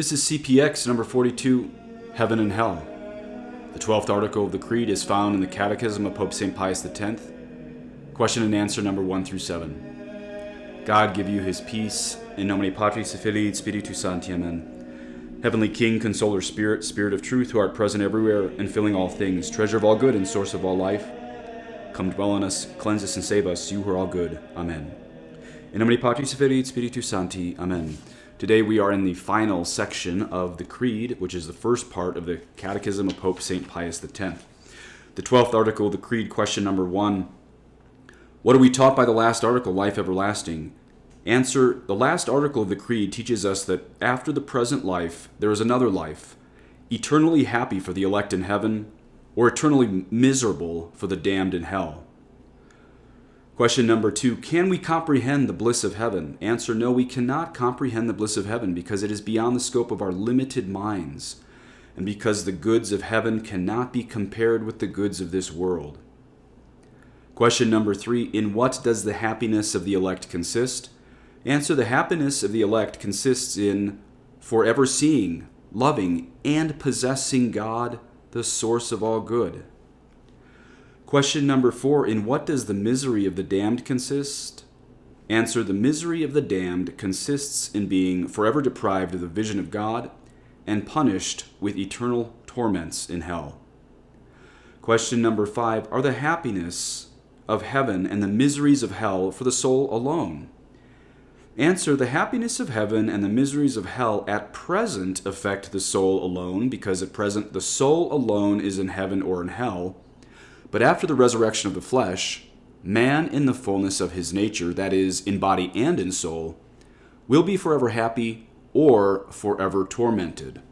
This is CPX number 42, Heaven and Hell. The 12th article of the Creed is found in the Catechism of Pope St. Pius X. Question and answer number 1 through 7. God give you his peace. In nomine Patris et Filii et Spiritus Sancti. Amen. Heavenly King, Consoler, Spirit, Spirit of truth, who art present everywhere and filling all things, treasure of all good and source of all life, come dwell in us, cleanse us and save us, you who are all good. Amen. In nomine Patris et Filii et Spiritus Sancti. Amen. Today we are in the final section of the Creed, which is the first part of the Catechism of Pope St. Pius X. The 12th article of the Creed, question number 1. What are we taught by the last article, life everlasting? Answer, the last article of the Creed teaches us that after the present life, there is another life, eternally happy for the elect in heaven, or eternally miserable for the damned in hell. Question number 2, can we comprehend the bliss of heaven? Answer, no, we cannot comprehend the bliss of heaven because it is beyond the scope of our limited minds, and because the goods of heaven cannot be compared with the goods of this world. Question number 3, in what does the happiness of the elect consist? Answer, the happiness of the elect consists in forever seeing, loving, and possessing God, the source of all good. Question number 4, in what does the misery of the damned consist? Answer, the misery of the damned consists in being forever deprived of the vision of God and punished with eternal torments in hell. Question number 5, are the happiness of heaven and the miseries of hell for the soul alone? Answer, the happiness of heaven and the miseries of hell at present affect the soul alone, because at present the soul alone is in heaven or in hell. But after the resurrection of the flesh, man in the fullness of his nature, that is, in body and in soul, will be forever happy or forever tormented.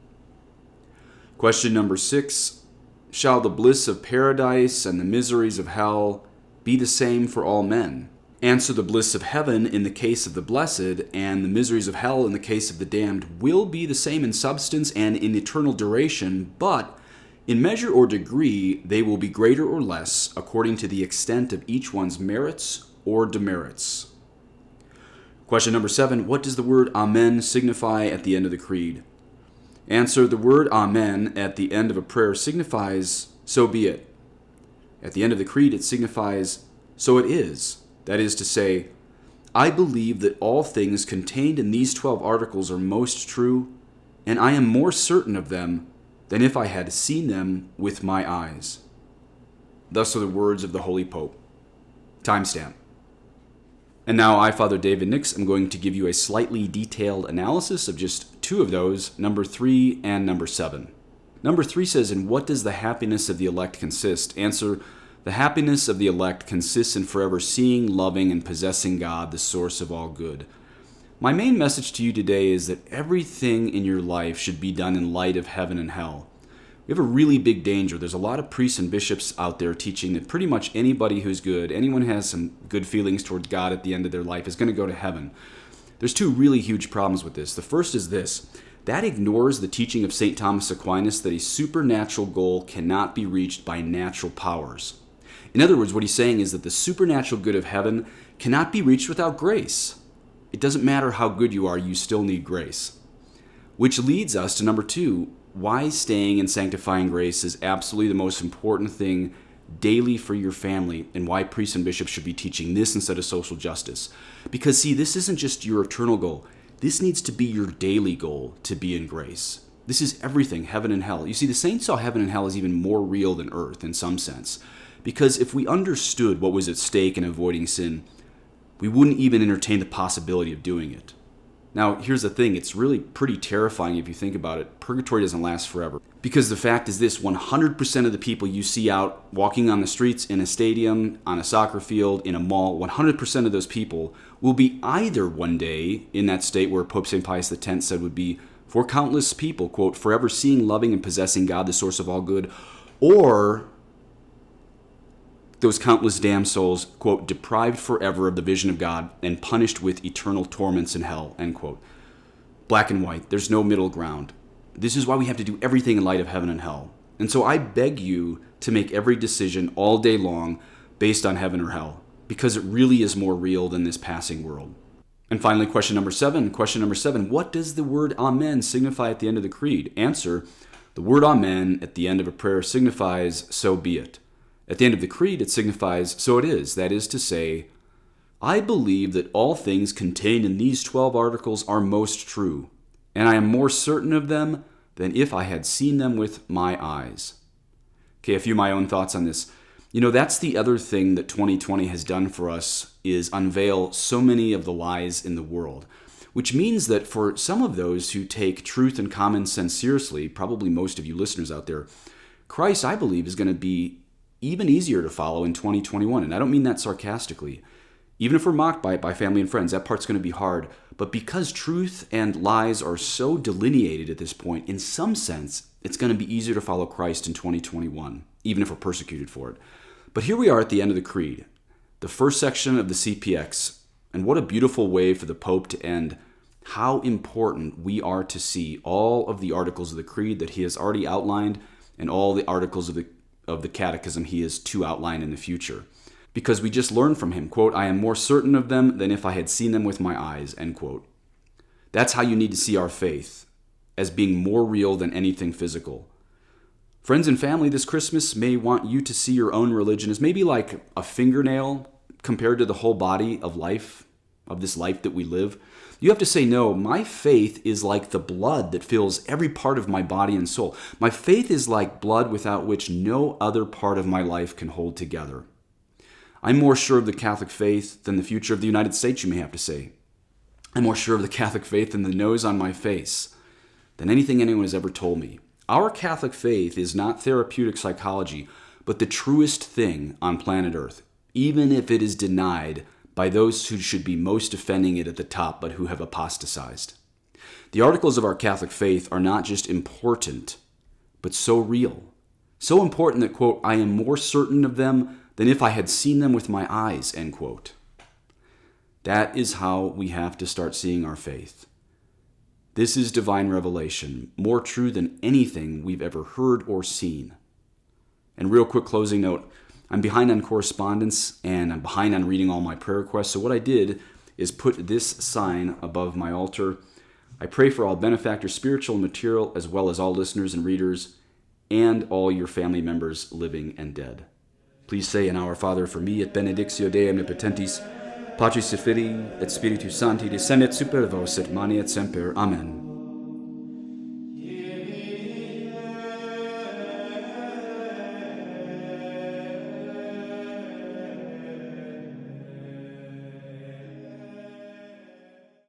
Question number 6, shall the bliss of paradise and the miseries of hell be the same for all men? Answer, the bliss of heaven in the case of the blessed and the miseries of hell in the case of the damned will be the same in substance and in eternal duration, but in measure or degree, they will be greater or less according to the extent of each one's merits or demerits. Question number 7, what does the word Amen signify at the end of the Creed? Answer, the word Amen at the end of a prayer signifies, so be it. At the end of the Creed, it signifies, so it is. That is to say, I believe that all things contained in these 12 articles are most true, and I am more certain of them than if I had seen them with my eyes. Thus are the words of the Holy Pope. Timestamp. And now I, Father David Nix, am going to give you a slightly detailed analysis of just 2 of those, number 3 and number 7. Number 3 says, in what does the happiness of the elect consist? Answer, the happiness of the elect consists in forever seeing, loving, and possessing God, the source of all good. My main message to you today is that everything in your life should be done in light of heaven and hell. We have a really big danger. There's a lot of priests and bishops out there teaching that pretty much anybody who's good, anyone who has some good feelings towards God at the end of their life is going to go to heaven. There's 2 really huge problems with this. The first is this. That ignores the teaching of St. Thomas Aquinas that a supernatural goal cannot be reached by natural powers. In other words, what he's saying is that the supernatural good of heaven cannot be reached without grace. It doesn't matter how good you are, you still need grace. Which leads us to number 2, why staying in sanctifying grace is absolutely the most important thing daily for your family, and why priests and bishops should be teaching this instead of social justice. Because see, this isn't just your eternal goal. This needs to be your daily goal, to be in grace. This is everything, heaven and hell. You see, the saints saw heaven and hell as even more real than earth in some sense. Because if we understood what was at stake in avoiding sin, we wouldn't even entertain the possibility of doing it. Now, here's the thing. It's really pretty terrifying if you think about it. Purgatory doesn't last forever. Because the fact is this, 100% of the people you see out walking on the streets, in a stadium, on a soccer field, in a mall, 100% of those people will be either one day in that state where Pope St. Pius X said would be, for countless people, quote, forever seeing, loving, and possessing God, the source of all good, or those countless damned souls, quote, deprived forever of the vision of God and punished with eternal torments in hell, end quote. Black and white. There's no middle ground. This is why we have to do everything in light of heaven and hell. And so I beg you to make every decision all day long based on heaven or hell, because it really is more real than this passing world. And finally, question number 7. Question number 7, what does the word Amen signify at the end of the creed? Answer, the word Amen at the end of a prayer signifies, so be it. At the end of the creed, it signifies, so it is. That is to say, I believe that all things contained in these 12 articles are most true, and I am more certain of them than if I had seen them with my eyes. Okay, a few of my own thoughts on this. That's the other thing that 2020 has done for us is unveil so many of the lies in the world, which means that for some of those who take truth and common sense seriously, probably most of you listeners out there, Christ, I believe, is going to be even easier to follow in 2021. And I don't mean that sarcastically. Even if we're mocked by family and friends, that part's going to be hard. But because truth and lies are so delineated at this point, in some sense, it's going to be easier to follow Christ in 2021, even if we're persecuted for it. But here we are at the end of the Creed, the first section of the CPX, and what a beautiful way for the Pope to end. How important we are to see all of the articles of the Creed that he has already outlined and all the articles of the Catechism he is to outline in the future. Because we just learned from him, quote, I am more certain of them than if I had seen them with my eyes, end quote. That's how you need to see our faith, as being more real than anything physical. Friends and family, this Christmas may want you to see your own religion as maybe like a fingernail compared to the whole body of life, of this life that we live. You have to say, no, my faith is like the blood that fills every part of my body and soul. My faith is like blood without which no other part of my life can hold together. I'm more sure of the Catholic faith than the future of the United States, you may have to say. I'm more sure of the Catholic faith than the nose on my face, than anything anyone has ever told me. Our Catholic faith is not therapeutic psychology, but the truest thing on planet Earth, even if it is denied by those who should be most defending it at the top, but who have apostatized. The articles of our Catholic faith are not just important, but so real. So important that, quote, I am more certain of them than if I had seen them with my eyes, end quote. That is how we have to start seeing our faith. This is divine revelation, more true than anything we've ever heard or seen. And real quick closing note, I'm behind on correspondence and I'm behind on reading all my prayer requests. So what I did is put this sign above my altar. I pray for all benefactors, spiritual and material, as well as all listeners and readers, and all your family members, living and dead. Please say an Our Father for me, et benedictio Dei omnipotentis, Patris et Filii, et Spiritus Sancti, descendet super vos et manet semper. Amen.